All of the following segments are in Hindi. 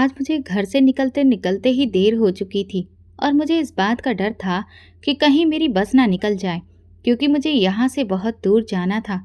आज मुझे घर से निकलते निकलते ही देर हो चुकी थी और मुझे इस बात का डर था कि कहीं मेरी बस ना निकल जाए, क्योंकि मुझे यहाँ से बहुत दूर जाना था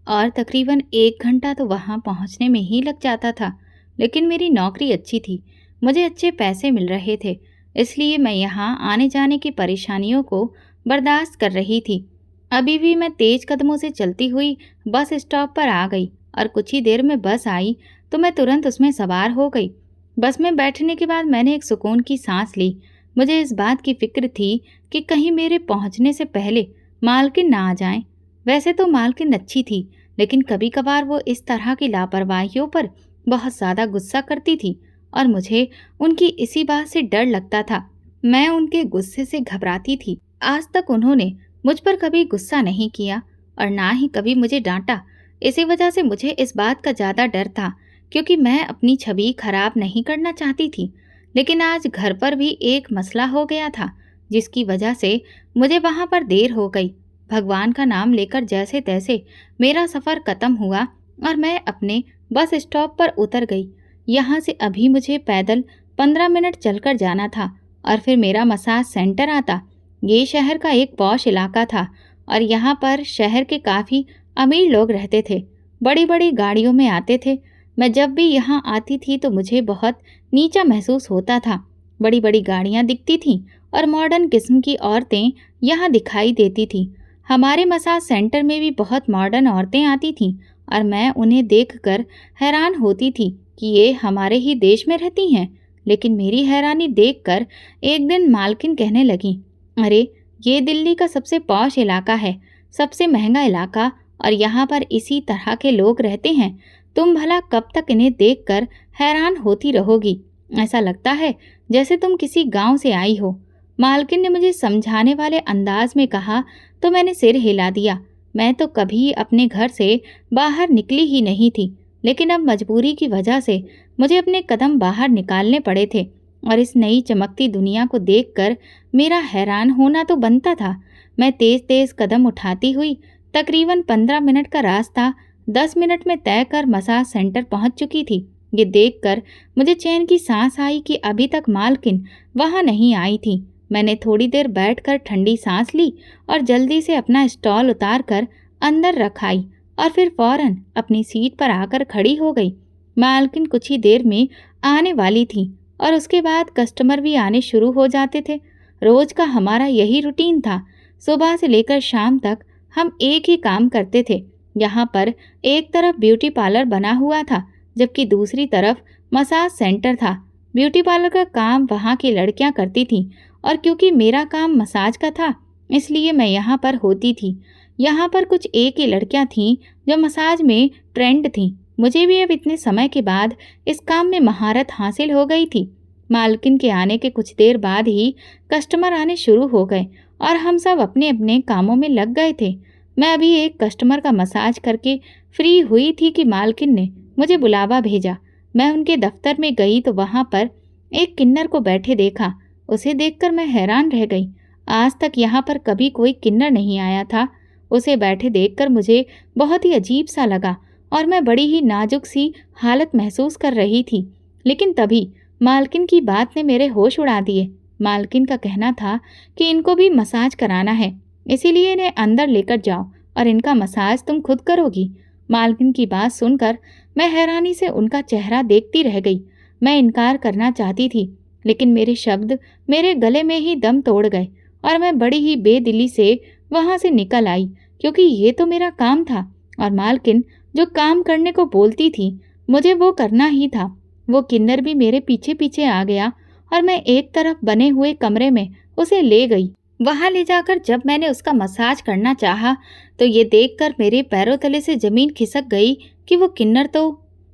और तकरीबन 1 घंटा तो वहाँ पहुँचने में ही लग जाता था। लेकिन मेरी नौकरी अच्छी थी, मुझे अच्छे पैसे मिल रहे थे, इसलिए मैं यहाँ आने जाने की परेशानियों को बर्दाश्त कर रही थी। अभी भी मैं तेज कदमों से चलती हुई बस स्टॉप पर आ गई और कुछ ही देर में बस आई तो मैं तुरंत उसमें सवार हो गई। बस में बैठने के बाद मैंने एक सुकून की सांस ली। मुझे इस बात की फिक्र थी कि कहीं मेरे पहुंचने से पहले मालकिन ना आ जाएं। वैसे तो मालकिन अच्छी थी, लेकिन कभी कभार वो इस तरह की लापरवाहियों पर बहुत ज़्यादा गुस्सा करती थी और मुझे उनकी इसी बात से डर लगता था। मैं उनके गुस्से से घबराती थी। आज तक उन्होंने मुझ पर कभी गुस्सा नहीं किया और ना ही कभी मुझे डांटा। इसी वजह से मुझे इस बात का ज़्यादा डर था, क्योंकि मैं अपनी छवि खराब नहीं करना चाहती थी। लेकिन आज घर पर भी एक मसला हो गया था, जिसकी वजह से मुझे वहां पर देर हो गई। भगवान का नाम लेकर जैसे तैसे मेरा सफ़र ख़त्म हुआ और मैं अपने बस स्टॉप पर उतर गई। यहाँ से अभी मुझे पैदल 15 मिनट चलकर जाना था और फिर मेरा मसाज सेंटर आता। ये शहर का एक पॉश इलाका था और यहाँ पर शहर के काफ़ी अमीर लोग रहते थे, बड़ी बड़ी गाड़ियों में आते थे। मैं जब भी यहाँ आती थी तो मुझे बहुत नीचा महसूस होता था। बड़ी बड़ी गाड़ियाँ दिखती थीं और मॉडर्न किस्म की औरतें यहाँ दिखाई देती थीं। हमारे मसाज सेंटर में भी बहुत मॉडर्न औरतें आती थीं और मैं उन्हें देखकर हैरान होती थी कि ये हमारे ही देश में रहती हैं। लेकिन मेरी हैरानी देखकर एक दिन मालकिन कहने लगी, अरे, ये दिल्ली का सबसे पॉश इलाका है, सबसे महंगा इलाका, और यहाँ पर इसी तरह के लोग रहते हैं। तुम भला कब तक इन्हें देखकर हैरान होती रहोगी? ऐसा लगता है जैसे तुम किसी गांव से आई हो। मालकिन ने मुझे समझाने वाले अंदाज में कहा तो मैंने सिर हिला दिया। मैं तो कभी अपने घर से बाहर निकली ही नहीं थी, लेकिन अब मजबूरी की वजह से मुझे अपने कदम बाहर निकालने पड़े थे और इस नई चमकती दुनिया को देखकर मेरा हैरान होना तो बनता था। मैं तेज तेज कदम उठाती हुई तकरीबन 15 मिनट का रास्ता 10 मिनट में तय कर मसाज सेंटर पहुंच चुकी थी। ये देखकर मुझे चैन की सांस आई कि अभी तक मालकिन वहां नहीं आई थी। मैंने थोड़ी देर बैठकर ठंडी सांस ली और जल्दी से अपना स्टॉल उतार कर अंदर रखाई और फिर फौरन अपनी सीट पर आकर खड़ी हो गई। मालकिन कुछ ही देर में आने वाली थी और उसके बाद कस्टमर भी आने शुरू हो जाते थे। रोज का हमारा यही रूटीन था। सुबह से लेकर शाम तक हम एक ही काम करते थे। यहाँ पर एक तरफ ब्यूटी पार्लर बना हुआ था, जबकि दूसरी तरफ मसाज सेंटर था। ब्यूटी पार्लर का काम वहाँ की लड़कियाँ करती थीं और क्योंकि मेरा काम मसाज का था, इसलिए मैं यहाँ पर होती थी। यहाँ पर कुछ एक ही लड़कियाँ थीं जो मसाज में ट्रेंड थीं। मुझे भी अब इतने समय के बाद इस काम में महारत हासिल हो गई थी। मालकिन के आने के कुछ देर बाद ही कस्टमर आने शुरू हो गए और हम सब अपने अपने कामों में लग गए थे। मैं अभी एक कस्टमर का मसाज करके फ्री हुई थी कि मालकिन ने मुझे बुलावा भेजा। मैं उनके दफ्तर में गई तो वहाँ पर एक किन्नर को बैठे देखा। उसे देखकर मैं हैरान रह गई। आज तक यहाँ पर कभी कोई किन्नर नहीं आया था। उसे बैठे देखकर मुझे बहुत ही अजीब सा लगा और मैं बड़ी ही नाजुक सी हालत महसूस कर रही थी। लेकिन तभी मालकिन की बात ने मेरे होश उड़ा दिए। मालकिन का कहना था कि इनको भी मसाज कराना है, इसीलिए इन्हें अंदर लेकर जाओ और इनका मसाज तुम खुद करोगी। मालकिन की बात सुनकर मैं हैरानी से उनका चेहरा देखती रह गई। मैं इनकार करना चाहती थी, लेकिन मेरे शब्द मेरे गले में ही दम तोड़ गए और मैं बड़ी ही बेदिली से वहाँ से निकल आई, क्योंकि ये तो मेरा काम था और मालकिन जो काम करने को बोलती थी मुझे वो करना ही था। वो किन्नर भी मेरे पीछे पीछे आ गया और मैं एक तरफ बने हुए कमरे में उसे ले गई। वहां ले जाकर जब मैंने उसका मसाज करना चाहा तो ये देखकर मेरे पैरों तले से जमीन खिसक गई कि वो किन्नर तो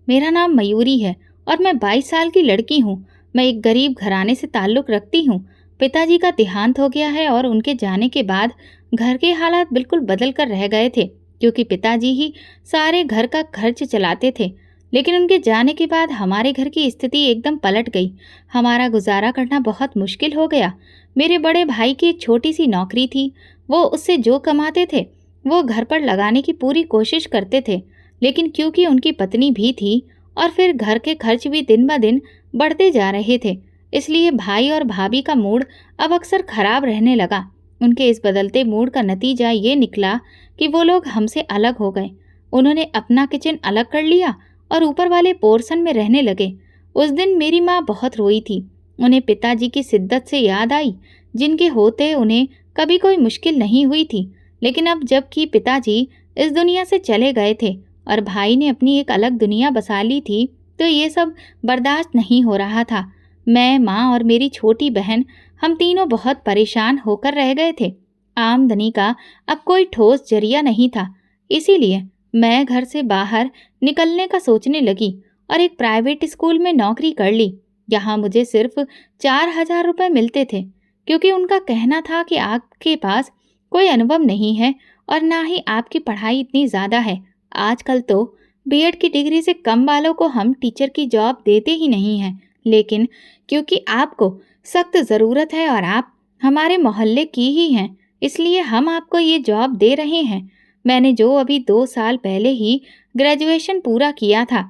मेरा नाम मयूरी है और मैं 22 साल की लड़की हूँ। मैं एक गरीब घराने से ताल्लुक़ रखती हूँ। पिताजी का देहांत हो गया है और उनके जाने के बाद घर के हालात बिल्कुल बदल कर रह गए थे, क्योंकि पिताजी ही सारे घर का खर्च चलाते थे। लेकिन उनके जाने के बाद हमारे घर की स्थिति एकदम पलट गई। हमारा गुजारा करना बहुत मुश्किल हो गया। मेरे बड़े भाई की एक छोटी सी नौकरी थी। वो उससे जो कमाते थे वो घर पर लगाने की पूरी कोशिश करते थे, लेकिन क्योंकि उनकी पत्नी भी थी और फिर घर के खर्च भी दिन ब दिन बढ़ते जा रहे थे। इसलिए भाई और भाभी का मूड अब अक्सर खराब रहने लगा। उनके इस बदलते मूड का नतीजा ये निकला कि वो लोग हमसे अलग हो गए। उन्होंने अपना किचन अलग कर लिया और ऊपर वाले पोर्शन में रहने लगे। उस दिन मेरी माँ बहुत रोई थी। उन्हें पिताजी की शिद्दत से याद आई, जिनके होते उन्हें कभी कोई मुश्किल नहीं हुई थी। लेकिन अब जबकि पिताजी इस दुनिया से चले गए थे और भाई ने अपनी एक अलग दुनिया बसा ली थी, तो ये सब बर्दाश्त नहीं हो रहा था। मैं, माँ और मेरी छोटी बहन, हम तीनों बहुत परेशान होकर रह गए थे। आमदनी का अब कोई ठोस जरिया नहीं था। इसीलिए मैं घर से बाहर निकलने का सोचने लगी और एक प्राइवेट स्कूल में नौकरी कर ली। यहाँ मुझे सिर्फ 4,000 रुपये मिलते थे, क्योंकि उनका कहना था कि आपके पास कोई अनुभव नहीं है और ना ही आपकी पढ़ाई इतनी ज़्यादा है। आजकल तो बीएड की डिग्री से कम वालों को हम टीचर की जॉब देते ही नहीं हैं। लेकिन क्योंकि आपको सख्त ज़रूरत है और आप हमारे मोहल्ले की ही हैं, इसलिए हम आपको ये जॉब दे रहे हैं। मैंने जो अभी 2 साल पहले ही ग्रेजुएशन पूरा किया था,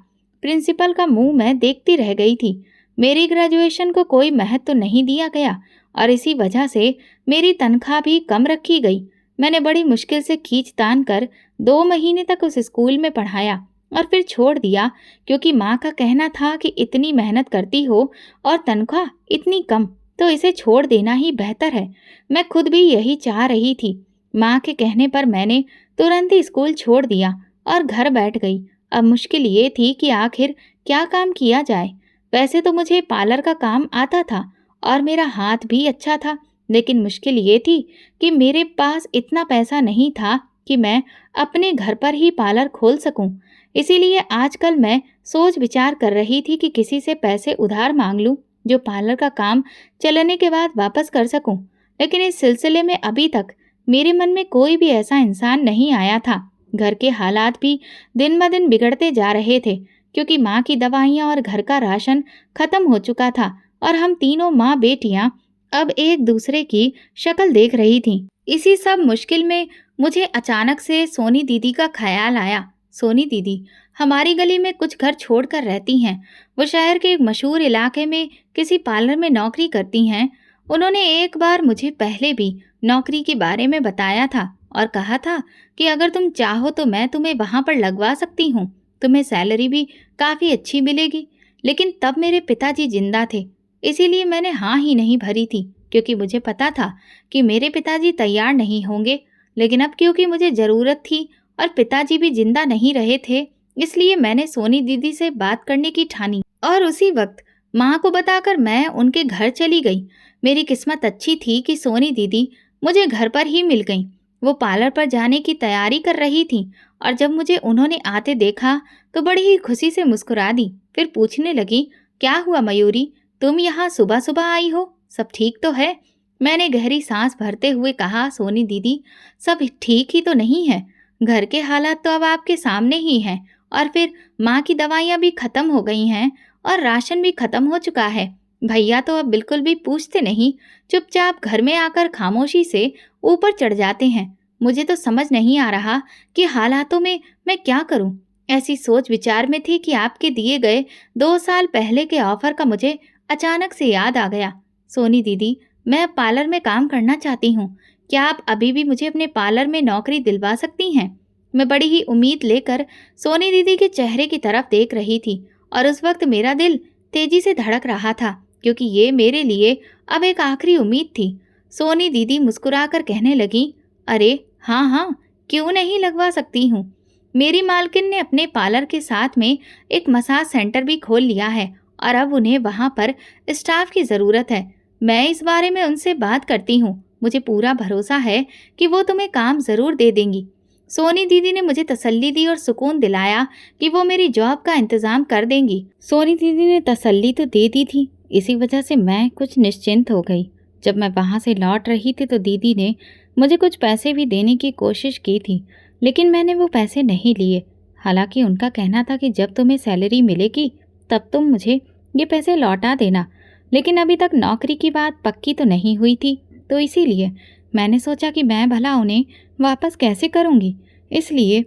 प्रिंसिपल का मुंह मैं देखती रह गई थी। मेरी ग्रेजुएशन को कोई महत्व नहीं दिया गया और इसी वजह से मेरी तनख्वाह भी कम रखी गई। मैंने बड़ी मुश्किल से खींच-तान कर 2 महीने तक उस स्कूल में पढ़ाया और फिर छोड़ दिया, क्योंकि माँ का कहना था कि इतनी मेहनत करती हो और तनख्वाह इतनी कम, तो इसे छोड़ देना ही बेहतर है। मैं खुद भी यही चाह रही थी। माँ के कहने पर मैंने तुरंत ही स्कूल छोड़ दिया और घर बैठ गई। अब मुश्किल ये थी कि आखिर क्या काम किया जाए। वैसे तो मुझे पार्लर का काम आता था और मेरा हाथ भी अच्छा था, लेकिन मुश्किल ये थी कि मेरे पास इतना पैसा नहीं था कि मैं अपने घर पर ही पार्लर खोल सकूं। इसीलिए आजकल मैं सोच विचार कर रही थी कि किसी से पैसे उधार मांग लूं, जो पार्लर का काम चलने के बाद वापस कर सकूं। लेकिन इस सिलसिले में अभी तक मेरे मन में कोई भी ऐसा इंसान नहीं आया था। घर के हालात भी दिन ब दिन बिगड़ते जा रहे थे, क्योंकि माँ की दवाइयाँ और घर का राशन खत्म हो चुका था और हम तीनों माँ बेटियाँ अब एक दूसरे की शक्ल देख रही थीं। इसी सब मुश्किल में मुझे अचानक से सोनी दीदी का ख्याल आया। सोनी दीदी हमारी गली में कुछ घर छोड़कर रहती हैं। वो शहर के एक मशहूर इलाके में किसी पार्लर में नौकरी करती हैं। उन्होंने एक बार मुझे पहले भी नौकरी के बारे में बताया था और कहा था कि अगर तुम चाहो तो मैं तुम्हें वहाँ पर लगवा सकती हूँ। तुम्हें सैलरी भी काफ़ी अच्छी मिलेगी। लेकिन तब मेरे पिताजी जिंदा थे, इसीलिए मैंने हाँ ही नहीं भरी थी, क्योंकि मुझे पता था कि मेरे पिताजी तैयार नहीं होंगे। लेकिन अब क्योंकि मुझे ज़रूरत थी और पिताजी भी जिंदा नहीं रहे थे, इसलिए मैंने सोनी दीदी से बात करने की ठानी और उसी वक्त माँ को बताकर मैं उनके घर चली गई। मेरी किस्मत अच्छी थी कि सोनी दीदी मुझे घर पर ही मिल गईं। वो पार्लर पर जाने की तैयारी कर रही थी और जब मुझे उन्होंने आते देखा तो बड़ी ही खुशी से मुस्कुरा दी। फिर पूछने लगी, क्या हुआ मयूरी, तुम यहाँ सुबह सुबह आई हो, सब ठीक तो है? मैंने गहरी सांस भरते हुए कहा, सोनी दीदी सब ठीक ही तो नहीं है। घर के हालात तो अब आपके सामने ही हैं और फिर माँ की दवाइयाँ भी खत्म हो गई हैं और राशन भी खत्म हो चुका है। भैया तो अब बिल्कुल भी पूछते नहीं, चुपचाप घर में आकर खामोशी से ऊपर चढ़ जाते हैं। मुझे तो समझ नहीं आ रहा कि हालातों में मैं क्या करूं। ऐसी सोच विचार में थी कि आपके दिए गए 2 साल पहले के ऑफर का मुझे अचानक से याद आ गया। सोनी दीदी, मैं अब पार्लर में काम करना चाहती हूँ। क्या आप अभी भी मुझे अपने पार्लर में नौकरी दिलवा सकती हैं? मैं बड़ी ही उम्मीद लेकर सोनी दीदी के चेहरे की तरफ देख रही थी और उस वक्त मेरा दिल तेजी से धड़क रहा था, क्योंकि ये मेरे लिए अब एक आखिरी उम्मीद थी। सोनी दीदी मुस्कुराकर कहने लगी, अरे हाँ हाँ, क्यों नहीं लगवा सकती हूँ। मेरी मालकिन ने अपने पार्लर के साथ में एक मसाज सेंटर भी खोल लिया है और अब उन्हें वहाँ पर स्टाफ की ज़रूरत है। मैं इस बारे में उनसे बात करती हूँ। मुझे पूरा भरोसा है कि वो तुम्हें काम ज़रूर दे देंगी। सोनी दीदी ने मुझे तसल्ली दी और सुकून दिलाया कि वो मेरी जॉब का इंतज़ाम कर देंगी। सोनी दीदी ने तसल्ली तो दे दी थी, इसी वजह से मैं कुछ निश्चिंत हो गई। जब मैं वहाँ से लौट रही थी तो दीदी ने मुझे कुछ पैसे भी देने की कोशिश की थी, लेकिन मैंने वो पैसे नहीं लिए। हालांकि उनका कहना था कि जब तुम्हें सैलरी मिलेगी तब तुम मुझे ये पैसे लौटा देना। लेकिन अभी तक नौकरी की बात पक्की तो नहीं हुई थी, तो इसीलिए मैंने सोचा कि मैं भला उन्हें वापस कैसे करूँगी। इसलिए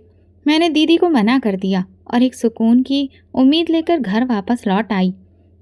मैंने दीदी को मना कर दिया और एक सुकून की उम्मीद लेकर घर वापस लौट आई।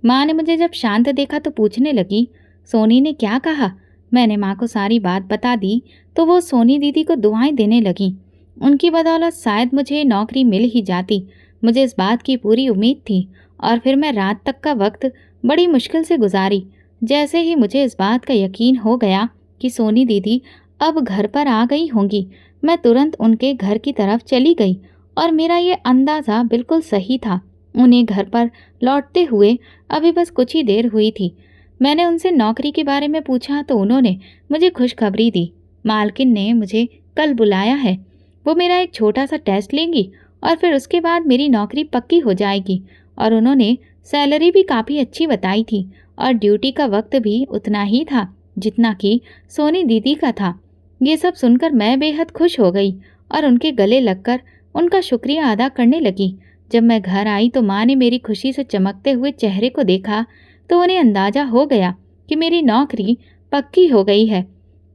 माँ ने मुझे जब शांत देखा तो पूछने लगी, सोनी ने क्या कहा? मैंने माँ को सारी बात बता दी तो वो सोनी दीदी को दुआएं देने लगी। उनकी बदौलत शायद मुझे नौकरी मिल ही जाती। मुझे इस बात की पूरी उम्मीद थी और फिर मैं रात तक का वक्त बड़ी मुश्किल से गुजारी। जैसे ही मुझे इस बात का यकीन हो गया कि सोनी दीदी अब घर पर आ गई होंगी, मैं तुरंत उनके घर की तरफ चली गई और मेरा ये अंदाज़ा बिल्कुल सही था। उन्हें घर पर लौटते हुए अभी बस कुछ ही देर हुई थी। मैंने उनसे नौकरी के बारे में पूछा तो उन्होंने मुझे खुशखबरी दी। मालकिन ने मुझे कल बुलाया है। वो मेरा एक छोटा सा टेस्ट लेंगी और फिर उसके बाद मेरी नौकरी पक्की हो जाएगी। और उन्होंने सैलरी भी काफ़ी अच्छी बताई थी और ड्यूटी का वक्त भी उतना ही था जितना कि सोनी दीदी का था। ये सब सुनकर मैं बेहद खुश हो गई और उनके गले लगकर उनका शुक्रिया अदा करने लगी। जब मैं घर आई तो माँ ने मेरी खुशी से चमकते हुए चेहरे को देखा तो उन्हें अंदाजा हो गया कि मेरी नौकरी पक्की हो गई है।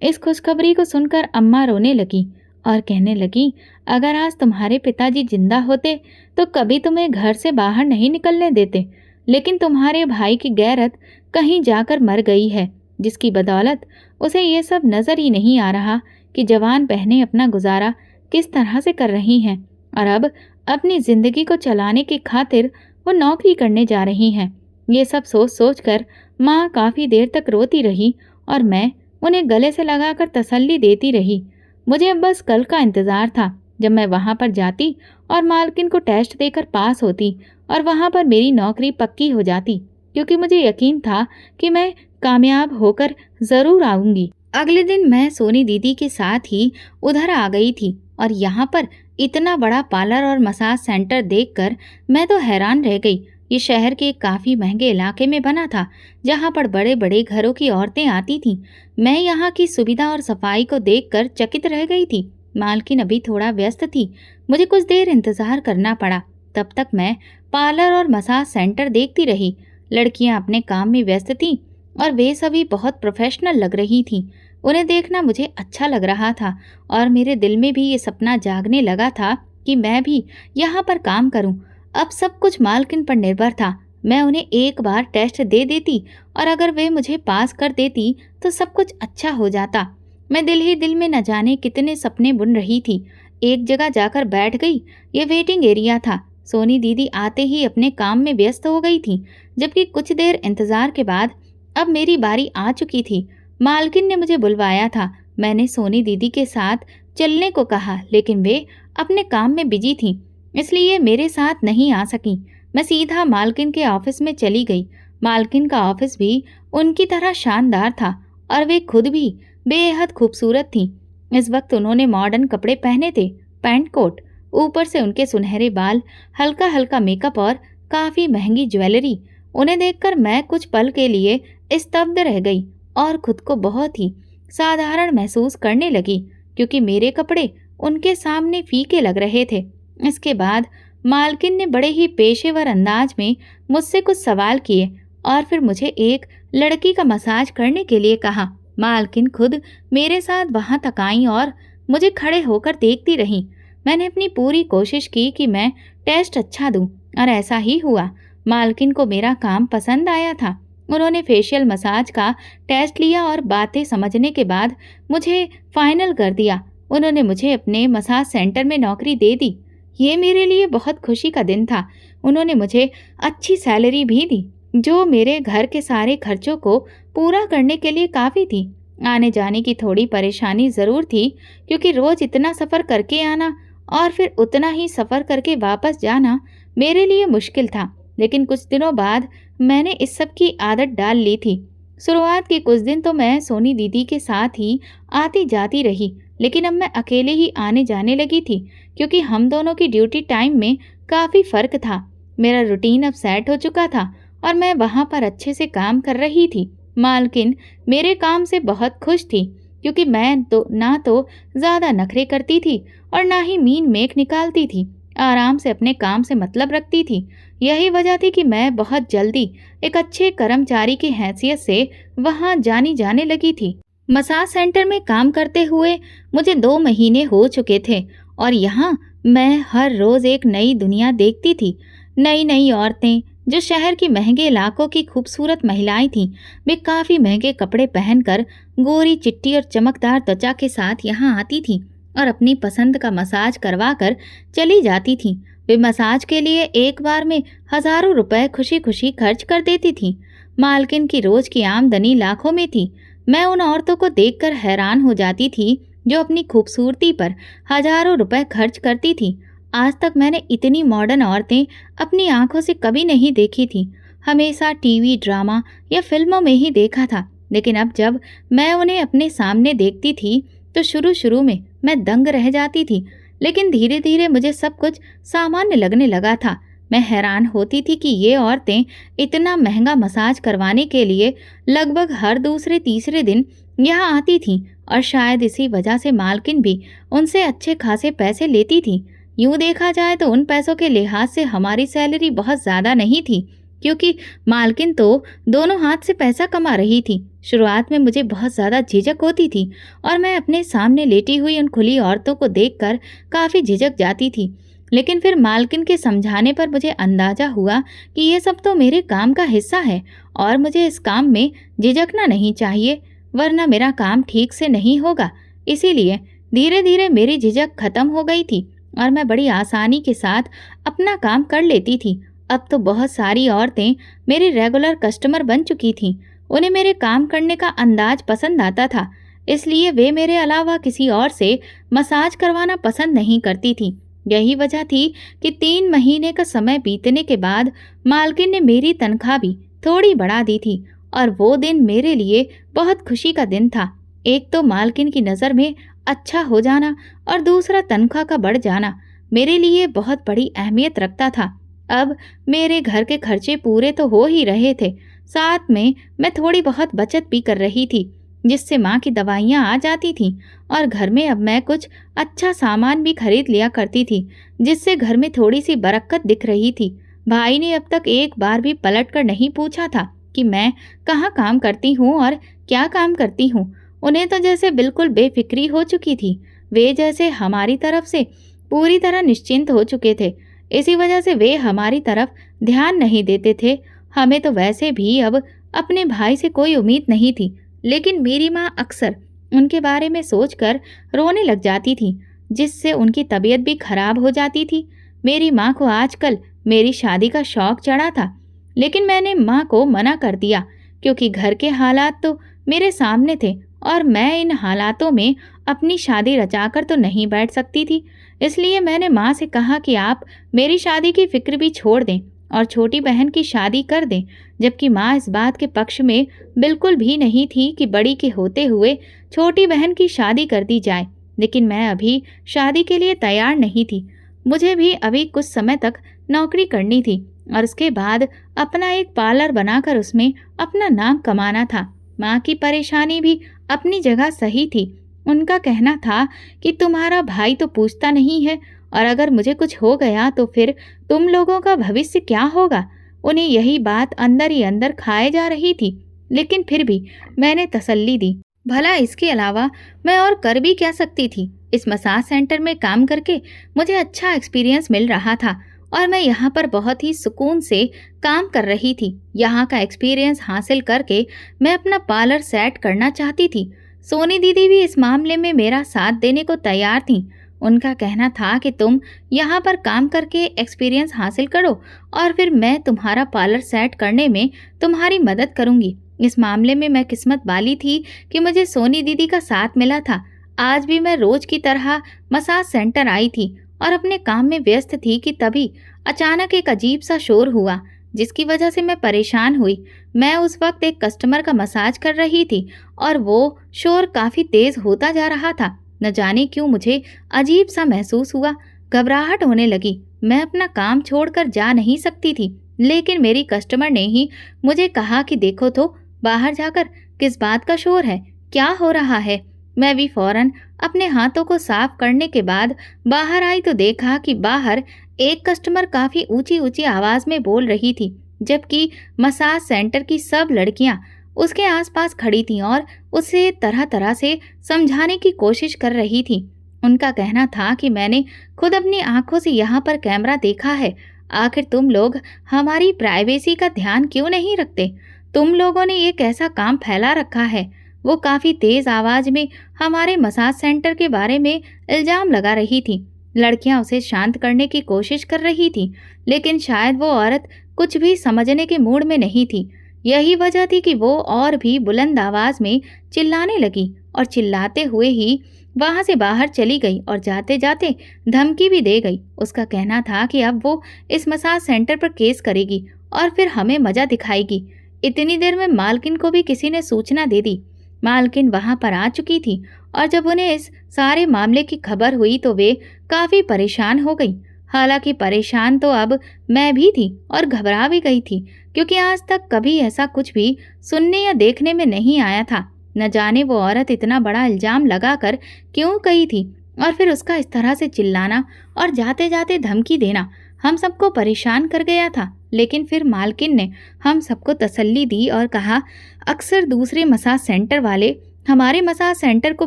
इस खुशखबरी को सुनकर अम्मा रोने लगी और कहने लगी, अगर आज तुम्हारे पिताजी जिंदा होते तो कभी तुम्हें घर से बाहर नहीं निकलने देते, लेकिन तुम्हारे भाई की गैरत कहीं जाकर मर गई है, जिसकी बदौलत उसे ये सब नज़र ही नहीं आ रहा कि जवान बहनें अपना गुजारा किस तरह से कर रही हैं और अब अपनी ज़िंदगी को चलाने की खातिर वो नौकरी करने जा रही हैं। ये सब सोच सोच कर माँ काफ़ी देर तक रोती रही और मैं उन्हें गले से लगाकर तसल्ली देती रही। मुझे अब बस कल का इंतज़ार था जब मैं वहाँ पर जाती और मालकिन को टेस्ट देकर पास होती और वहाँ पर मेरी नौकरी पक्की हो जाती, क्योंकि मुझे यकीन था कि मैं कामयाब होकर ज़रूर आऊँगी। अगले दिन मैं सोनी दीदी के साथ ही उधर आ गई थी और यहाँ पर इतना बड़ा पार्लर और मसाज सेंटर देखकर मैं तो हैरान रह गई। ये शहर के काफ़ी महंगे इलाके में बना था जहाँ पर बड़े बड़े घरों की औरतें आती थीं। मैं यहाँ की सुविधा और सफाई को देखकर चकित रह गई थी। मालकिन अभी थोड़ा व्यस्त थी, मुझे कुछ देर इंतज़ार करना पड़ा। तब तक मैं पार्लर और मसाज सेंटर देखती रही। लड़कियाँ अपने काम में व्यस्त थीं और वे सभी बहुत प्रोफेशनल लग रही थीं। उन्हें देखना मुझे अच्छा लग रहा था और मेरे दिल में भी ये सपना जागने लगा था कि मैं भी यहाँ पर काम करूँ। अब सब कुछ मालकिन पर निर्भर था। मैं उन्हें एक बार टेस्ट दे देती और अगर वे मुझे पास कर देती तो सब कुछ अच्छा हो जाता। मैं दिल ही दिल में न जाने कितने सपने बुन रही थी। एक जगह जाकर बैठ गई। ये वेटिंग एरिया था। सोनी दीदी आते ही अपने काम में व्यस्त हो गई थी, जबकि कुछ देर इंतज़ार के बाद अब मेरी बारी आ चुकी थी। मालकिन ने मुझे बुलवाया था। मैंने सोनी दीदी के साथ चलने को कहा, लेकिन वे अपने काम में बिजी थीं, इसलिए मेरे साथ नहीं आ सकीं। मैं सीधा मालकिन के ऑफिस में चली गई। मालकिन का ऑफिस भी उनकी तरह शानदार था और वे खुद भी बेहद खूबसूरत थीं। इस वक्त उन्होंने मॉडर्न कपड़े पहने थे, पैंट कोट, ऊपर से उनके सुनहरे बाल, हल्का हल्का मेकअप और काफ़ी महंगी ज्वेलरी। उन्हें देखकर मैं कुछ पल के लिए स्तब्ध रह गई और खुद को बहुत ही साधारण महसूस करने लगी, क्योंकि मेरे कपड़े उनके सामने फीके लग रहे थे। इसके बाद मालकिन ने बड़े ही पेशेवर अंदाज में मुझसे कुछ सवाल किए और फिर मुझे एक लड़की का मसाज करने के लिए कहा। मालकिन खुद मेरे साथ वहां तक आईं और मुझे खड़े होकर देखती रहीं। मैंने अपनी पूरी कोशिश की कि मैं टेस्ट अच्छा दूं और ऐसा ही हुआ। मालकिन को मेरा काम पसंद आया था। उन्होंने फेशियल मसाज का टेस्ट लिया और बातें समझने के बाद मुझे फाइनल कर दिया। उन्होंने मुझे अपने मसाज सेंटर में नौकरी दे दी। ये मेरे लिए बहुत खुशी का दिन था। उन्होंने मुझे अच्छी सैलरी भी दी, जो मेरे घर के सारे खर्चों को पूरा करने के लिए काफ़ी थी। आने जाने की थोड़ी परेशानी ज़रूर थी, क्योंकि रोज़ इतना सफ़र करके आना और फिर उतना ही सफ़र करके वापस जाना मेरे लिए मुश्किल था। लेकिन कुछ दिनों बाद मैंने इस सब की आदत डाल ली थी। शुरुआत के कुछ दिन तो मैं सोनी दीदी के साथ ही आती जाती रही, लेकिन अब मैं अकेले ही आने जाने लगी थी, क्योंकि हम दोनों की ड्यूटी टाइम में काफ़ी फ़र्क था। मेरा रूटीन अब सेट हो चुका था और मैं वहाँ पर अच्छे से काम कर रही थी। मालकिन मेरे काम से बहुत खुश थी, क्योंकि मैं तो ना तो ज़्यादा नखरे करती थी और ना ही मीन मेख निकालती थी। आराम से अपने काम से मतलब रखती थी। यही वजह थी कि मैं बहुत जल्दी एक अच्छे कर्मचारी की हैसियत से वहाँ जानी जाने लगी थी। मसाज सेंटर में काम करते हुए मुझे 2 महीने हो चुके थे और यहाँ मैं हर रोज़ एक नई दुनिया देखती थी। नई नई औरतें, जो शहर की महंगे इलाकों की खूबसूरत महिलाएं थीं, वे काफ़ी महंगे कपड़े पहनकर गोरी चिट्टी और चमकदार त्वचा के साथ यहाँ आती थीं और अपनी पसंद का मसाज करवा कर चली जाती थीं। वे मसाज के लिए एक बार में हजारों रुपए खुशी खुशी खर्च कर देती थीं। मालकिन की रोज की आमदनी लाखों में थी। मैं उन औरतों को देखकर हैरान हो जाती थी जो अपनी खूबसूरती पर हजारों रुपए खर्च करती थी। आज तक मैंने इतनी मॉडर्न औरतें अपनी आंखों से कभी नहीं देखी थी। हमेशा टीवी ड्रामा या फिल्मों में ही देखा था, लेकिन अब जब मैं उन्हें अपने सामने देखती थी तो शुरू शुरू में मैं दंग रह जाती थी, लेकिन धीरे धीरे मुझे सब कुछ सामान्य लगने लगा था। मैं हैरान होती थी कि ये औरतें इतना महंगा मसाज करवाने के लिए लगभग हर दूसरे तीसरे दिन यहाँ आती थीं और शायद इसी वजह से मालकिन भी उनसे अच्छे खासे पैसे लेती थी। यूँ देखा जाए तो उन पैसों के लिहाज से हमारी सैलरी बहुत ज़्यादा नहीं थी, क्योंकि मालकिन तो दोनों हाथ से पैसा कमा रही थी। शुरुआत में मुझे बहुत ज़्यादा झिझक होती थी और मैं अपने सामने लेटी हुई उन खुली औरतों को देखकर काफ़ी झिझक जाती थी, लेकिन फिर मालकिन के समझाने पर मुझे अंदाजा हुआ कि ये सब तो मेरे काम का हिस्सा है और मुझे इस काम में झिझकना नहीं चाहिए, वरना मेरा काम ठीक से नहीं होगा। इसीलिए धीरे धीरे मेरी झिझक खत्म हो गई थी और मैं बड़ी आसानी के साथ अपना काम कर लेती थी। अब तो बहुत सारी औरतें मेरी रेगुलर कस्टमर बन चुकी थीं। उन्हें मेरे काम करने का अंदाज पसंद आता था, इसलिए वे मेरे अलावा किसी और से मसाज करवाना पसंद नहीं करती थीं। यही वजह थी कि 3 महीने का समय बीतने के बाद मालकिन ने मेरी तनख्वाह भी थोड़ी बढ़ा दी थी और वो दिन मेरे लिए बहुत खुशी का दिन था। एक तो मालकिन की नज़र में अच्छा हो जाना और दूसरा तनख्वाह का बढ़ जाना मेरे लिए बहुत बड़ी अहमियत रखता था। अब मेरे घर के खर्चे पूरे तो हो ही रहे थे, साथ में मैं थोड़ी बहुत बचत भी कर रही थी, जिससे माँ की दवाइयाँ आ जाती थीं और घर में अब मैं कुछ अच्छा सामान भी खरीद लिया करती थी, जिससे घर में थोड़ी सी बरकत दिख रही थी। भाई ने अब तक एक बार भी पलट कर नहीं पूछा था कि मैं कहाँ काम करती हूँ और क्या काम करती हूँ। उन्हें तो जैसे बिल्कुल बेफिक्री हो चुकी थी। वे जैसे हमारी तरफ से पूरी तरह निश्चिंत हो चुके थे। इसी वजह से वे हमारी तरफ ध्यान नहीं देते थे। हमें तो वैसे भी अब अपने भाई से कोई उम्मीद नहीं थी, लेकिन मेरी माँ अक्सर उनके बारे में सोचकर रोने लग जाती थी, जिससे उनकी तबीयत भी खराब हो जाती थी। मेरी माँ को आजकल मेरी शादी का शौक चढ़ा था, लेकिन मैंने माँ को मना कर दिया, क्योंकि घर के हालात तो मेरे सामने थे और मैं इन हालातों में अपनी शादी रचाकर तो नहीं बैठ सकती थी। इसलिए मैंने माँ से कहा कि आप मेरी शादी की फिक्र भी छोड़ दें और छोटी बहन की शादी कर दें, जबकि माँ इस बात के पक्ष में बिल्कुल भी नहीं थी कि बड़ी के होते हुए छोटी बहन की शादी कर दी जाए। लेकिन मैं अभी शादी के लिए तैयार नहीं थी। मुझे भी अभी कुछ समय तक नौकरी करनी थी और उसके बाद अपना एक पार्लर बनाकर उसमें अपना नाम कमाना था। माँ की परेशानी भी अपनी जगह सही थी। उनका कहना था कि तुम्हारा भाई तो पूछता नहीं है और अगर मुझे कुछ हो गया तो फिर तुम लोगों का भविष्य क्या होगा। उन्हें यही बात अंदर ही अंदर खाए जा रही थी, लेकिन फिर भी मैंने तसल्ली दी। भला इसके अलावा मैं और कर भी क्या सकती थी। इस मसाज सेंटर में काम करके मुझे अच्छा एक्सपीरियंस मिल रहा था और मैं यहाँ पर बहुत ही सुकून से काम कर रही थी। यहाँ का एक्सपीरियंस हासिल करके मैं अपना पार्लर सेट करना चाहती थी। सोनी दीदी भी इस मामले में मेरा साथ देने को तैयार थीं। उनका कहना था कि तुम यहाँ पर काम करके एक्सपीरियंस हासिल करो और फिर मैं तुम्हारा पार्लर सेट करने में तुम्हारी मदद करूँगी। इस मामले में मैं किस्मत वाली थी कि मुझे सोनी दीदी का साथ मिला था। आज भी मैं रोज की तरह मसाज सेंटर आई थी और अपने काम में व्यस्त थी कि तभी अचानक एक अजीब सा शोर हुआ, जिसकी वजह से मैं परेशान हुई। मैं उस वक्त एक कस्टमर का मसाज कर रही थी और वो शोर काफ़ी तेज़ होता जा रहा था। न जाने क्यों मुझे अजीब सा महसूस हुआ, घबराहट होने लगी। मैं अपना काम छोड़कर जा नहीं सकती थी, लेकिन मेरी कस्टमर ने ही मुझे कहा कि देखो तो बाहर जाकर किस बात का शोर है, क्या हो रहा है। मैं भी फौरन अपने हाथों को साफ करने के बाद बाहर आई तो देखा कि बाहर एक कस्टमर काफ़ी ऊंची ऊंची आवाज़ में बोल रही थी, जबकि मसाज सेंटर की सब लड़कियां उसके आसपास खड़ी थीं और उसे तरह तरह से समझाने की कोशिश कर रही थी। उनका कहना था कि मैंने खुद अपनी आंखों से यहाँ पर कैमरा देखा है, आखिर तुम लोग हमारी प्राइवेसी का ध्यान क्यों नहीं रखते? तुम लोगों ने ये कैसा काम फैला रखा है? वो काफ़ी तेज़ आवाज़ में हमारे मसाज सेंटर के बारे में इल्ज़ाम लगा रही थी। लड़कियां उसे शांत करने की कोशिश कर रही थी, लेकिन शायद वो औरत कुछ भी समझने के मूड में नहीं थी। यही वजह थी कि वो और भी बुलंद आवाज़ में चिल्लाने लगी और चिल्लाते हुए ही वहां से बाहर चली गई और जाते जाते धमकी भी दे गई। उसका कहना था कि अब वो इस मसाज सेंटर पर केस करेगी और फिर हमें मजा दिखाएगी। इतनी देर में मालकिन को भी किसी ने सूचना दे दी। मालकिन वहां पर आ चुकी थी और जब उन्हें इस सारे मामले की खबर हुई तो वे काफ़ी परेशान हो गई। हालांकि परेशान तो अब मैं भी थी और घबरा भी गई थी, क्योंकि आज तक कभी ऐसा कुछ भी सुनने या देखने में नहीं आया था। न जाने वो औरत इतना बड़ा इल्ज़ाम लगाकर क्यों कही थी, और फिर उसका इस तरह से चिल्लाना और जाते जाते धमकी देना हम सबको परेशान कर गया था। लेकिन फिर मालकिन ने हम सबको तसल्ली दी और कहा, अक्सर दूसरे मसाज सेंटर वाले हमारे मसाज सेंटर को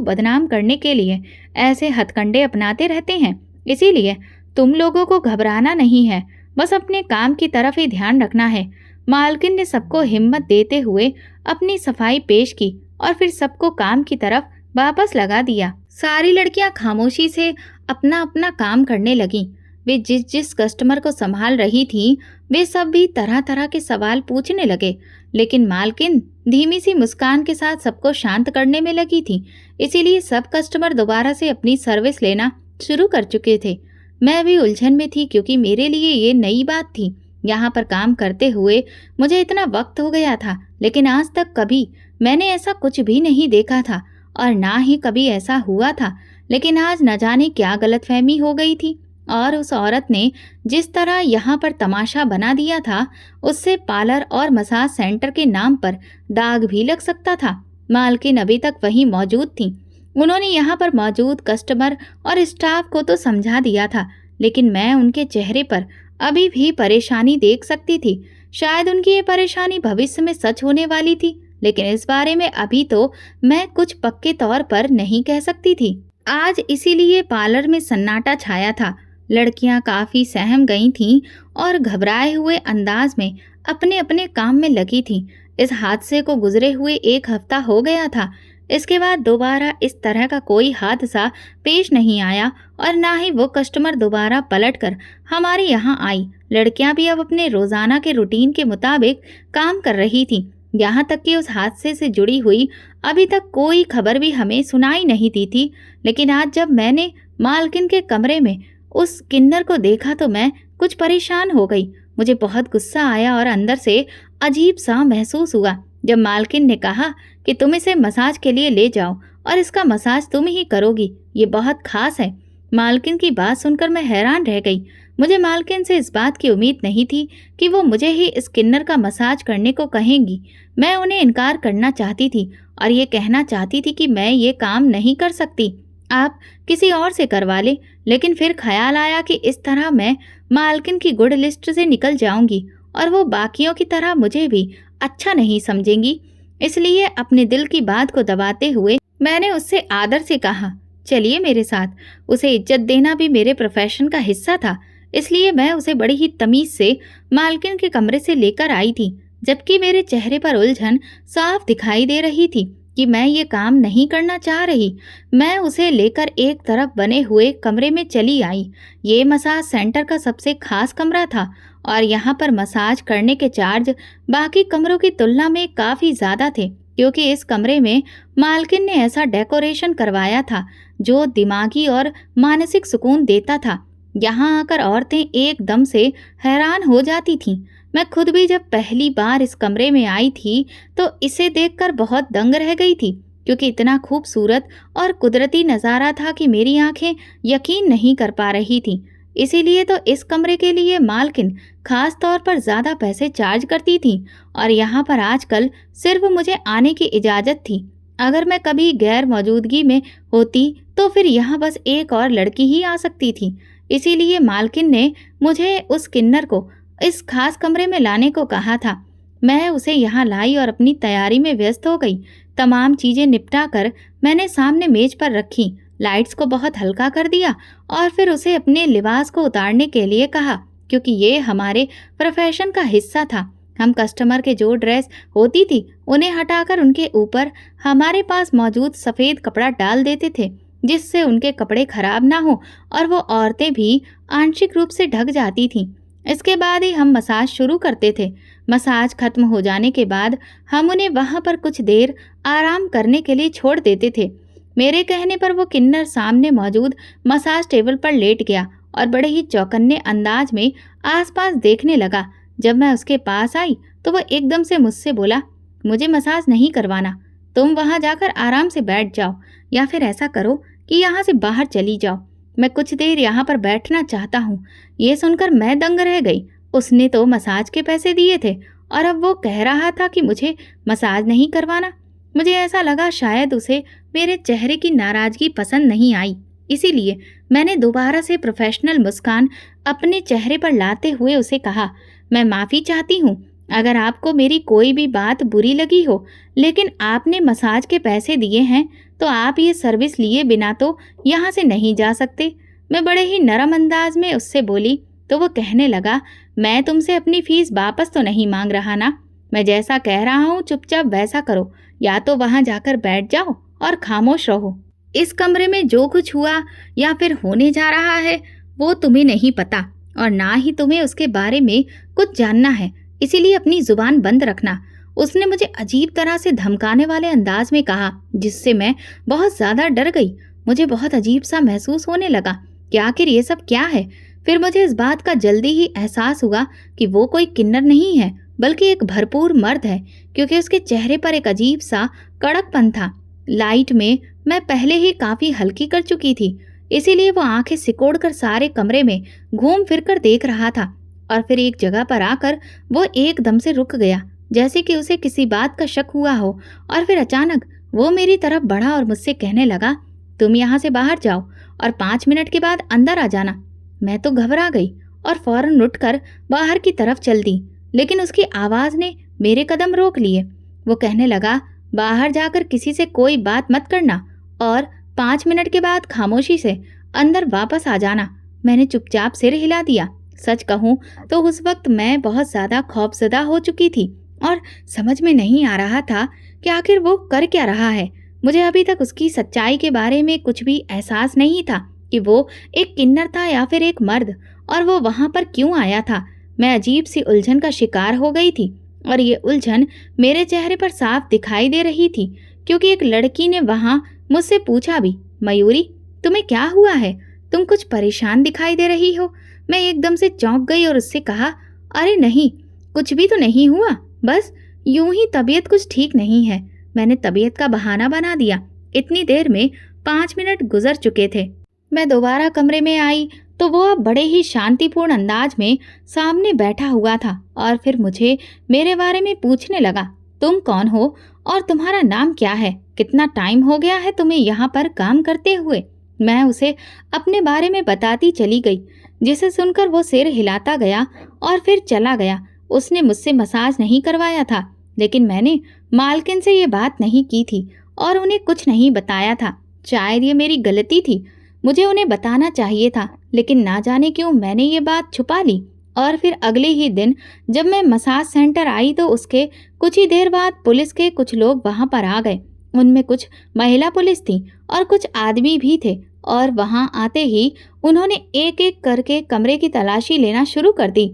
बदनाम करने के लिए ऐसे हथकंडे अपनाते रहते हैं, इसीलिए तुम लोगों को घबराना नहीं है, बस अपने काम की तरफ ही ध्यान रखना है। मालकिन ने सबको हिम्मत देते हुए अपनी सफाई पेश की और फिर सबको काम की तरफ वापस लगा दिया। सारी लड़कियां खामोशी से अपना अपना काम करने लगीं। वे जिस जिस कस्टमर को संभाल रही थीं, वे सब भी तरह तरह के सवाल पूछने लगे, लेकिन मालकिन धीमी सी मुस्कान के साथ सबको शांत करने में लगी थी। इसीलिए सब कस्टमर दोबारा से अपनी सर्विस लेना शुरू कर चुके थे। मैं भी उलझन में थी, क्योंकि मेरे लिए ये नई बात थी। यहाँ पर काम करते हुए मुझे इतना वक्त हो गया था, लेकिन आज तक कभी मैंने ऐसा कुछ भी नहीं देखा था और ना ही कभी ऐसा हुआ था। लेकिन आज न जाने क्या गलतफहमी हो गई थी और उस औरत ने जिस तरह यहाँ पर तमाशा बना दिया था, उससे पार्लर और मसाज सेंटर के नाम पर दाग भी लग सकता था। मालकिन अभी तक वहीं मौजूद थी। उन्होंने यहाँ पर मौजूद कस्टमर और स्टाफ को तो समझा दिया था, लेकिन मैं उनके चेहरे पर अभी भी परेशानी देख सकती थी। शायद उनकी ये परेशानी भविष्य में सच होने वाली थी, लेकिन इस बारे में अभी तो मैं कुछ पक्के तौर पर नहीं कह सकती थी। आज इसीलिए पार्लर में सन्नाटा छाया था। लड़कियां काफी सहम गई थीं और घबराए हुए अंदाज में अपने अपने काम में लगी थीं। इस हादसे को गुजरे हुए 1 हफ्ता हो गया था। इसके बाद दोबारा इस तरह का कोई हादसा पेश नहीं आया और ना ही वो कस्टमर दोबारा पलटकर हमारे यहाँ आई। लड़कियां भी अब अपने रोजाना के रूटीन के मुताबिक काम कर रही थीं। यहाँ तक कि उस हादसे से जुड़ी हुई अभी तक कोई खबर भी हमें सुनाई नहीं दी थी। लेकिन आज जब मैंने मालकिन के कमरे में उस किन्नर को देखा तो मैं कुछ परेशान हो गई। मुझे बहुत गुस्सा आया और अंदर से अजीब सा महसूस हुआ जब मालकिन ने कहा कि तुम इसे मसाज के लिए ले जाओ और इसका मसाज तुम ही करोगी, ये बहुत खास है। मालकिन की बात सुनकर मैं हैरान रह गई। मुझे मालकिन से इस बात की उम्मीद नहीं थी कि वो मुझे ही इस किन्नर का मसाज करने को कहेंगी। मैं उन्हें इनकार करना चाहती थी और ये कहना चाहती थी कि मैं ये काम नहीं कर सकती, आप किसी और से करवा ले। लेकिन फिर ख्याल आया कि इस तरह मैं मालकिन की गुड लिस्ट से निकल जाऊंगी और वो बाकियों की तरह मुझे भी अच्छा नहीं समझेंगी। इसलिए अपने दिल की बात को दबाते हुए मैंने उससे आदर से कहा, चलिए मेरे साथ। उसे इज्जत देना भी मेरे प्रोफेशन का हिस्सा था, इसलिए मैं उसे बड़ी ही तमीज से मालकिन के कमरे से लेकर आई थी, जबकि मेरे चेहरे पर उलझन साफ दिखाई दे रही थी कि मैं ये काम नहीं करना चाह रही। मैं उसे लेकर एक तरफ बने हुए कमरे में चली आई। ये मसाज सेंटर का सबसे खास कमरा था और यहाँ पर मसाज करने के चार्ज बाकी कमरों की तुलना में काफ़ी ज़्यादा थे, क्योंकि इस कमरे में मालकिन ने ऐसा डेकोरेशन करवाया था जो दिमागी और मानसिक सुकून देता था। यहाँ आकर औरतें एकदम से हैरान हो जाती थीं। मैं खुद भी जब पहली बार इस कमरे में आई थी तो इसे देखकर बहुत दंग रह गई थी, क्योंकि इतना खूबसूरत और कुदरती नज़ारा था कि मेरी आंखें यकीन नहीं कर पा रही थी। इसीलिए तो इस कमरे के लिए मालकिन खास तौर पर ज़्यादा पैसे चार्ज करती थी और यहाँ पर आजकल सिर्फ मुझे आने की इजाज़त थी। अगर मैं कभी गैर मौजूदगी में होती तो फिर यहाँ बस एक और लड़की ही आ सकती थी। इसीलिए मालकिन ने मुझे उस किन्नर को इस खास कमरे में लाने को कहा था। मैं उसे यहाँ लाई और अपनी तैयारी में व्यस्त हो गई। तमाम चीज़ें निपटा कर मैंने सामने मेज पर रखी, लाइट्स को बहुत हल्का कर दिया और फिर उसे अपने लिबास को उतारने के लिए कहा। क्योंकि ये हमारे प्रोफेशन का हिस्सा था। हम कस्टमर के जो ड्रेस होती थी उन्हें हटाकर उनके ऊपर हमारे पास मौजूद सफ़ेद कपड़ा डाल देते थे, जिससे उनके कपड़े खराब ना हो और वो औरतें भी आंशिक रूप से ढक जाती थीं। इसके बाद ही हम मसाज शुरू करते थे। मसाज खत्म हो जाने के बाद हम उन्हें वहाँ पर कुछ देर आराम करने के लिए छोड़ देते थे। मेरे कहने पर वो किन्नर सामने मौजूद मसाज टेबल पर लेट गया और बड़े ही चौकन्ने अंदाज में आसपास देखने लगा। जब मैं उसके पास आई तो वह एकदम से मुझसे बोला, मुझे मसाज नहीं करवाना, तुम वहाँ जाकर आराम से बैठ जाओ, या फिर ऐसा करो कि यहाँ से बाहर चली जाओ, मैं कुछ देर यहाँ पर बैठना चाहता हूँ। ये सुनकर मैं दंग रह गई। उसने तो मसाज के पैसे दिए थे और अब वो कह रहा था कि मुझे मसाज नहीं करवाना। मुझे ऐसा लगा शायद उसे मेरे चेहरे की नाराज़गी पसंद नहीं आई, इसीलिए मैंने दोबारा से प्रोफेशनल मुस्कान अपने चेहरे पर लाते हुए उसे कहा, मैं माफ़ी चाहती हूँ अगर आपको मेरी कोई भी बात बुरी लगी हो, लेकिन आपने मसाज के पैसे दिए हैं तो आप ये सर्विस लिए बिना तो यहाँ से नहीं जा सकते। मैं बड़े ही नरम अंदाज में उससे बोली तो वो कहने लगा, मैं तुमसे अपनी फ़ीस वापस तो नहीं मांग रहा ना, मैं जैसा कह रहा हूँ चुपचाप वैसा करो, या तो वहाँ जाकर बैठ जाओ और खामोश रहो। इस कमरे में जो कुछ हुआ या फिर होने जा रहा है वो तुम्हें नहीं पता और ना ही तुम्हें उसके बारे में कुछ जानना है, इसीलिए अपनी जुबान बंद रखना। उसने मुझे अजीब तरह से धमकाने वाले अंदाज में कहा, जिससे मैं बहुत ज़्यादा डर गई। मुझे बहुत अजीब सा महसूस होने लगा कि आखिर ये सब क्या है। फिर मुझे इस बात का जल्दी ही एहसास हुआ कि वो कोई किन्नर नहीं है बल्कि एक भरपूर मर्द है, क्योंकि उसके चेहरे पर एक अजीब सा कड़कपन था। लाइट में मैं पहले ही काफ़ी हल्की कर चुकी थी, इसीलिए वो आंखें सिकोड़कर सारे कमरे में घूम फिर कर देख रहा था और फिर एक जगह पर आकर वो एकदम से रुक गया, जैसे कि उसे किसी बात का शक हुआ हो। और फिर अचानक वो मेरी तरफ बढ़ा और मुझसे कहने लगा, तुम यहाँ से बाहर जाओ और 5 मिनट के बाद अंदर आ जाना। मैं तो घबरा गई और फौरन उठकर बाहर की तरफ चल दी, लेकिन उसकी आवाज़ ने मेरे कदम रोक लिए। वो कहने लगा, बाहर जाकर किसी से कोई बात मत करना और 5 मिनट के बाद खामोशी से अंदर वापस आ जाना। मैंने चुपचाप सिर हिला दिया। सच कहूँ तो उस वक्त मैं बहुत ज़्यादा खौफजदा हो चुकी थी और समझ में नहीं आ रहा था कि आखिर वो कर क्या रहा है। मुझे अभी तक उसकी सच्चाई के बारे में कुछ भी एहसास नहीं था कि वो एक किन्नर था या फिर एक मर्द, और वो वहाँ पर क्यों आया था। मैं अजीब सी उलझन का शिकार हो गई थी और ये उलझन मेरे चेहरे पर साफ दिखाई दे रही थी, क्योंकि एक लड़की ने वहाँ मुझसे पूछा भी, मयूरी तुम्हें क्या हुआ है, तुम कुछ परेशान दिखाई दे रही हो। मैं एकदम से चौंक गई और उससे कहा, अरे नहीं, कुछ भी तो नहीं हुआ, बस यूं ही तबीयत कुछ ठीक नहीं है। मैंने तबीयत का बहाना बना दिया। इतनी देर में 5 मिनट गुजर चुके थे। मैं दोबारा कमरे में आई तो वो अब बड़े ही शांतिपूर्ण अंदाज में सामने बैठा हुआ था और फिर मुझे मेरे बारे में पूछने लगा, तुम कौन हो और तुम्हारा नाम क्या है, कितना टाइम हो गया है तुम्हें यहाँ पर काम करते हुए। मैं उसे अपने बारे में बताती चली गई, जिसे सुनकर वो सिर हिलाता गया और फिर चला गया। उसने मुझसे मसाज नहीं करवाया था, लेकिन मैंने मालकिन से ये बात नहीं की थी और उन्हें कुछ नहीं बताया था। शायद ये मेरी गलती थी, मुझे उन्हें बताना चाहिए था, लेकिन ना जाने क्यों मैंने ये बात छुपा ली। और फिर अगले ही दिन जब मैं मसाज सेंटर आई तो उसके कुछ ही देर बाद पुलिस के कुछ लोग वहाँ पर आ गए। उनमें कुछ महिला पुलिस थी और कुछ आदमी भी थे, और वहाँ आते ही उन्होंने एक एक करके कमरे की तलाशी लेना शुरू कर दी।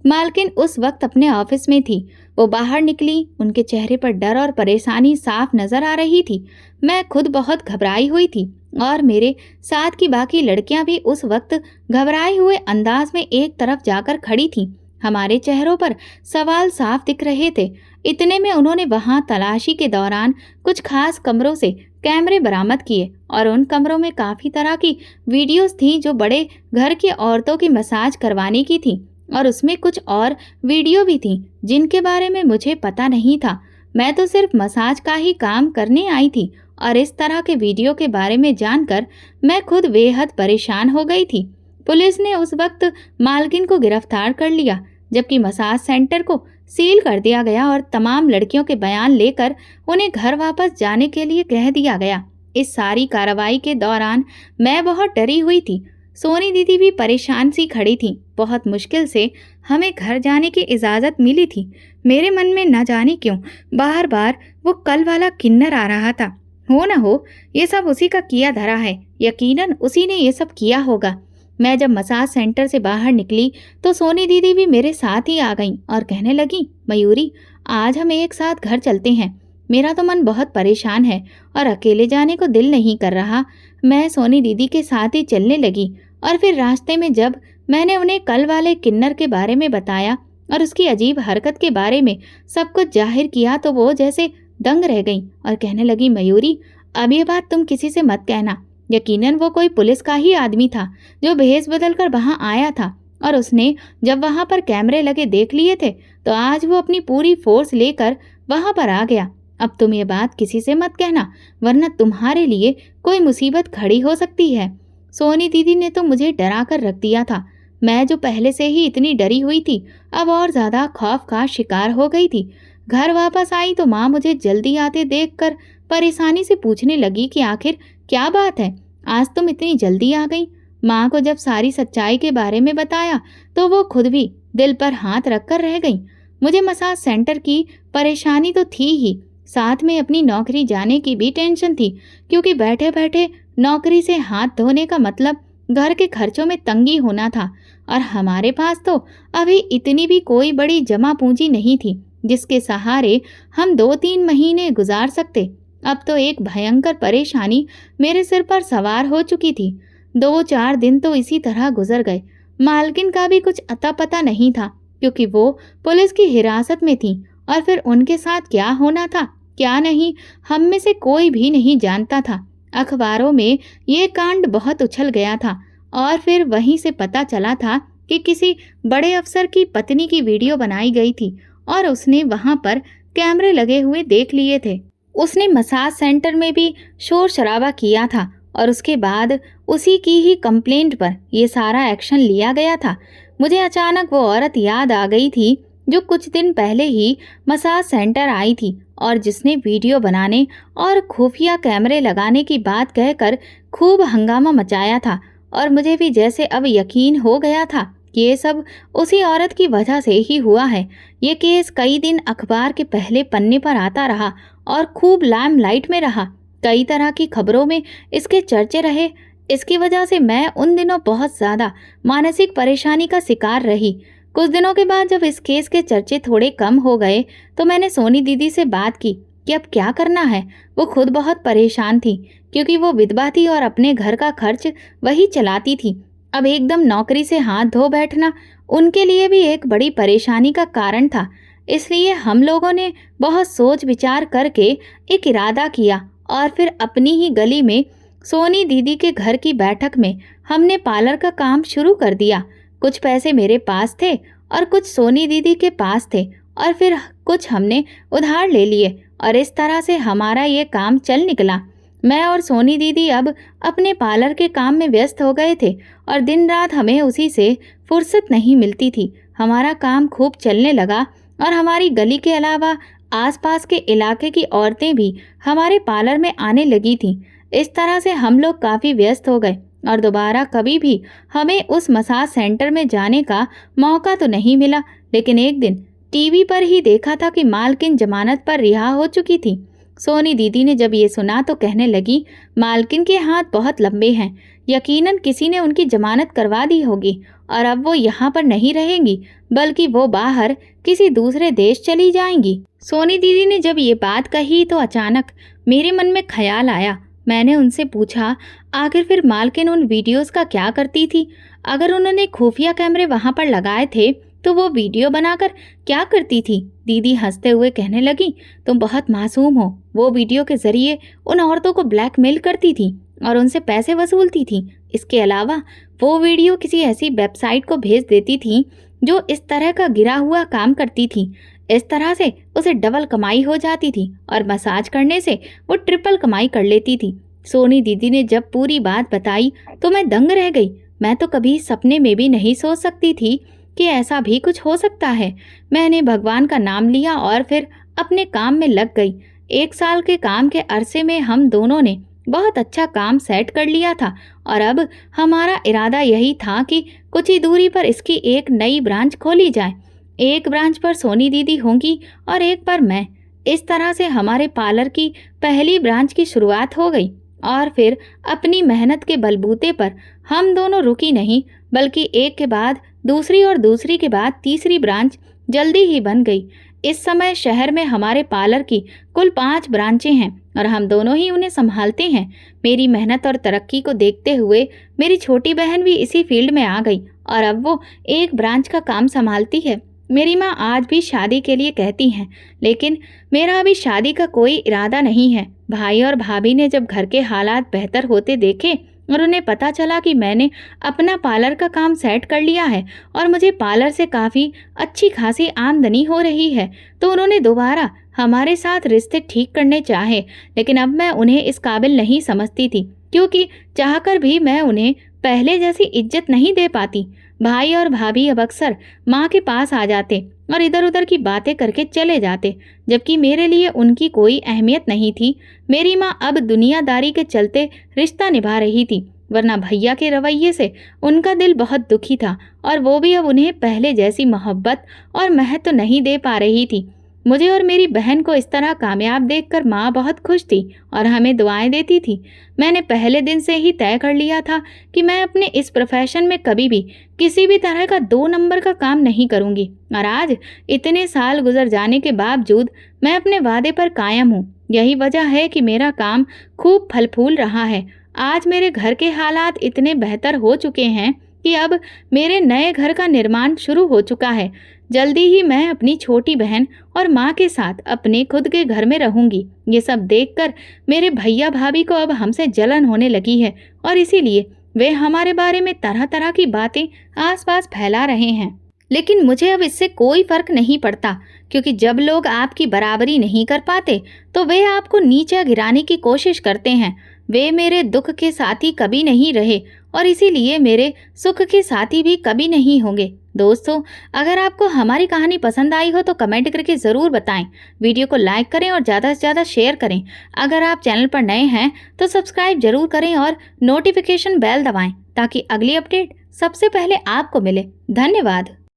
मालकिन उस वक्त अपने ऑफिस में थी। वो बाहर निकली, उनके चेहरे पर डर और परेशानी साफ नजर आ रही थी। मैं खुद बहुत घबराई हुई थी और मेरे साथ की बाकी लड़कियां भी उस वक्त घबराए हुए अंदाज में एक तरफ जाकर खड़ी थीं। हमारे चेहरों पर सवाल साफ दिख रहे थे। इतने में उन्होंने वहां तलाशी के दौरान कुछ खास कमरों से कैमरे बरामद किए और उन कमरों में काफ़ी तरह की वीडियोस थी जो बड़े घर की औरतों की मसाज करवाने की थी, और उसमें कुछ और वीडियो भी थी जिनके बारे में मुझे पता नहीं था। मैं तो सिर्फ मसाज का ही काम करने आई थी और इस तरह के वीडियो के बारे में जानकर मैं खुद बेहद परेशान हो गई थी। पुलिस ने उस वक्त मालकिन को गिरफ्तार कर लिया, जबकि मसाज सेंटर को सील कर दिया गया और तमाम लड़कियों के बयान लेकर उन्हें घर वापस जाने के लिए कह दिया गया। इस सारी कार्रवाई के दौरान मैं बहुत डरी हुई थी। सोनी दीदी भी परेशान सी खड़ी थी। बहुत मुश्किल से हमें घर जाने की इजाज़त मिली थी। मेरे मन में न जाने क्यों बार बार वो कल वाला किन्नर आ रहा था। हो न हो ये सब उसी का किया धरा है, यकीनन उसी ने ये सब किया होगा। मैं जब मसाज सेंटर से बाहर निकली तो सोनी दीदी भी मेरे साथ ही आ गईं और कहने लगी, मयूरी आज हम एक साथ घर चलते हैं। मेरा तो मन बहुत परेशान है और अकेले जाने को दिल नहीं कर रहा। मैं सोनी दीदी के साथ ही चलने लगी और फिर रास्ते में जब मैंने उन्हें कल वाले किन्नर के बारे में बताया और उसकी अजीब हरकत के बारे में सब कुछ जाहिर किया तो वो जैसे दंग रह गई और कहने लगी, मयूरी अब ये बात तुम किसी से मत कहना। यकीनन वो कोई पुलिस का ही आदमी था जो भेस बदल कर वहाँ आया था और उसने जब वहाँ पर कैमरे लगे देख लिए थे तो आज वो अपनी पूरी फोर्स लेकर वहाँ पर आ गया। अब तुम ये बात किसी से मत कहना वरना तुम्हारे लिए कोई मुसीबत खड़ी हो सकती है। सोनी दीदी ने तो मुझे डरा कर रख दिया था। मैं जो पहले से ही इतनी डरी हुई थी अब और ज़्यादा खौफ का शिकार हो गई थी। घर वापस आई तो माँ मुझे जल्दी आते देखकर परेशानी से पूछने लगी कि आखिर क्या बात है, आज तुम इतनी जल्दी आ गई। माँ को जब सारी सच्चाई के बारे में बताया तो वो खुद भी दिल पर हाथ रखकर रह गई। मुझे मसाज सेंटर की परेशानी तो थी ही, साथ में अपनी नौकरी जाने की भी टेंशन थी, क्योंकि बैठे बैठे नौकरी से हाथ धोने का मतलब घर के खर्चों में तंगी होना था और हमारे पास तो अभी इतनी भी कोई बड़ी जमा पूंजी नहीं थी जिसके सहारे हम 2-3 महीने गुजार सकते। अब तो एक भयंकर परेशानी मेरे सिर पर सवार हो चुकी थी। 2-4 दिन तो इसी तरह गुजर गए। मालकिन का भी कुछ अता पता नहीं था क्योंकि वो पुलिस की हिरासत में थी और फिर उनके साथ क्या होना था क्या नहीं हम में से कोई भी नहीं जानता था। अखबारों में ये कांड बहुत उछल गया था और फिर वहीं से पता चला था कि किसी बड़े अफसर की पत्नी की वीडियो बनाई गई थी और उसने वहां पर कैमरे लगे हुए देख लिए थे। उसने मसाज सेंटर में भी शोर शराबा किया था और उसके बाद उसी की ही कंप्लेंट पर यह सारा एक्शन लिया गया था। मुझे अचानक वो औरत याद आ गई थी जो कुछ दिन पहले ही मसाज सेंटर आई थी और जिसने वीडियो बनाने और खुफिया कैमरे लगाने की बात कहकर खूब हंगामा मचाया था। और मुझे भी जैसे अब यकीन हो गया था कि ये सब उसी औरत की वजह से ही हुआ है। ये केस कई दिन अखबार के पहले पन्ने पर आता रहा और खूब लाइमलाइट में रहा। कई तरह की खबरों में इसके चर्चे रहे। इसकी वजह से मैं उन दिनों बहुत ज़्यादा मानसिक परेशानी का शिकार रही। कुछ दिनों के बाद जब इस केस के चर्चे थोड़े कम हो गए तो मैंने सोनी दीदी से बात की कि अब क्या करना है। वो खुद बहुत परेशान थी क्योंकि वो विधवा थी और अपने घर का खर्च वही चलाती थी। अब एकदम नौकरी से हाथ धो बैठना उनके लिए भी एक बड़ी परेशानी का कारण था। इसलिए हम लोगों ने बहुत सोच विचार करके एक इरादा किया और फिर अपनी ही गली में सोनी दीदी के घर की बैठक में हमने पार्लर का काम शुरू कर दिया। कुछ पैसे मेरे पास थे और कुछ सोनी दीदी के पास थे और फिर कुछ हमने उधार ले लिए और इस तरह से हमारा ये काम चल निकला। मैं और सोनी दीदी अब अपने पार्लर के काम में व्यस्त हो गए थे और दिन रात हमें उसी से फुर्सत नहीं मिलती थी। हमारा काम खूब चलने लगा और हमारी गली के अलावा आसपास के इलाके की औरतें भी हमारे पार्लर में आने लगी थीं। इस तरह से हम लोग काफ़ी व्यस्त हो गए और दोबारा कभी भी हमें उस मसाज सेंटर में जाने का मौका तो नहीं मिला। लेकिन एक दिन टीवी पर ही देखा था कि मालकिन जमानत पर रिहा हो चुकी थी। सोनी दीदी ने जब ये सुना तो कहने लगी, मालकिन के हाथ बहुत लंबे हैं, यकीनन किसी ने उनकी जमानत करवा दी होगी और अब वो यहाँ पर नहीं रहेंगी बल्कि वो बाहर किसी दूसरे देश चली जाएंगी। सोनी दीदी ने जब ये बात कही तो अचानक मेरे मन में ख्याल आया। मैंने उनसे पूछा, आखिर फिर मालकिन उन वीडियोस का क्या करती थी? अगर उन्होंने खुफिया कैमरे वहाँ पर लगाए थे तो वो वीडियो बनाकर क्या करती थी? दीदी हंसते हुए कहने लगी, तुम बहुत मासूम हो। वो वीडियो के जरिए उन औरतों को ब्लैकमेल करती थी और उनसे पैसे वसूलती थी। इसके अलावा वो वीडियो किसी ऐसी वेबसाइट को भेज देती थी जो इस तरह का गिरा हुआ काम करती थी। इस तरह से उसे डबल कमाई हो जाती थी और मसाज करने से वो ट्रिपल कमाई कर लेती थी। सोनी दीदी ने जब पूरी बात बताई तो मैं दंग रह गई। मैं तो कभी सपने में भी नहीं सोच सकती थी कि ऐसा भी कुछ हो सकता है। मैंने भगवान का नाम लिया और फिर अपने काम में लग गई। 1 साल के काम के अरसे में हम दोनों ने बहुत अच्छा काम सेट कर लिया था और अब हमारा इरादा यही था कि कुछ ही दूरी पर इसकी एक नई ब्रांच खोली जाए। एक ब्रांच पर सोनी दीदी होंगी और एक पर मैं। इस तरह से हमारे पार्लर की पहली ब्रांच की शुरुआत हो गई और फिर अपनी मेहनत के बलबूते पर हम दोनों रुकी नहीं, बल्कि एक के बाद दूसरी और दूसरी के बाद तीसरी ब्रांच जल्दी ही बन गई। इस समय शहर में हमारे पार्लर की कुल 5 ब्रांचें हैं और हम दोनों ही उन्हें संभालते हैं। मेरी मेहनत और तरक्की को देखते हुए मेरी छोटी बहन भी इसी फील्ड में आ गई और अब वो एक ब्रांच का काम संभालती है। मेरी माँ आज भी शादी के लिए कहती हैं, लेकिन मेरा अभी शादी का कोई इरादा नहीं है। भाई और भाभी ने जब घर के हालात बेहतर होते देखे और उन्हें पता चला कि मैंने अपना पार्लर का काम सेट कर लिया है और मुझे पार्लर से काफ़ी अच्छी खासी आमदनी हो रही है, तो उन्होंने दोबारा हमारे साथ रिश्ते ठीक करने चाहे। लेकिन अब मैं उन्हें इस काबिल नहीं समझती थी, क्योंकि चाहकर भी मैं उन्हें पहले जैसी इज्जत नहीं दे पाती। भाई और भाभी अब अक्सर माँ के पास आ जाते और इधर उधर की बातें करके चले जाते, जबकि मेरे लिए उनकी कोई अहमियत नहीं थी। मेरी माँ अब दुनियादारी के चलते रिश्ता निभा रही थी, वरना भैया के रवैये से उनका दिल बहुत दुखी था और वो भी अब उन्हें पहले जैसी मोहब्बत और महत्व नहीं दे पा रही थी। मुझे और मेरी बहन को इस तरह कामयाब देखकर माँ बहुत खुश थी और हमें दुआएं देती थी। मैंने पहले दिन से ही तय कर लिया था कि मैं अपने इस प्रोफेशन में कभी भी किसी भी तरह का 2 नंबर का काम नहीं करूंगी और आज इतने साल गुजर जाने के बावजूद मैं अपने वादे पर कायम हूँ। यही वजह है कि मेरा काम खूब फल फूल रहा है। आज मेरे घर के हालात इतने बेहतर हो चुके हैं कि अब मेरे नए घर का निर्माण शुरू हो चुका है। जल्दी ही मैं अपनी छोटी बहन और माँ के साथ अपने खुद के घर में रहूंगी। ये सब देखकर मेरे भैया भाभी को अब हमसे जलन होने लगी है और इसीलिए वे हमारे बारे में तरह तरह की बातें आसपास फैला रहे हैं। लेकिन मुझे अब इससे कोई फर्क नहीं पड़ता, क्योंकि जब लोग आपकी बराबरी नहीं कर पाते तो वे आपको नीचे गिराने की कोशिश करते हैं। वे मेरे दुख के साथी कभी नहीं रहे और इसीलिए मेरे सुख के साथी भी कभी नहीं होंगे। दोस्तों, अगर आपको हमारी कहानी पसंद आई हो तो कमेंट करके ज़रूर बताएं। वीडियो को लाइक करें और ज़्यादा से ज़्यादा शेयर करें। अगर आप चैनल पर नए हैं तो सब्सक्राइब जरूर करें और नोटिफिकेशन बेल दबाएं ताकि अगली अपडेट सबसे पहले आपको मिले। धन्यवाद।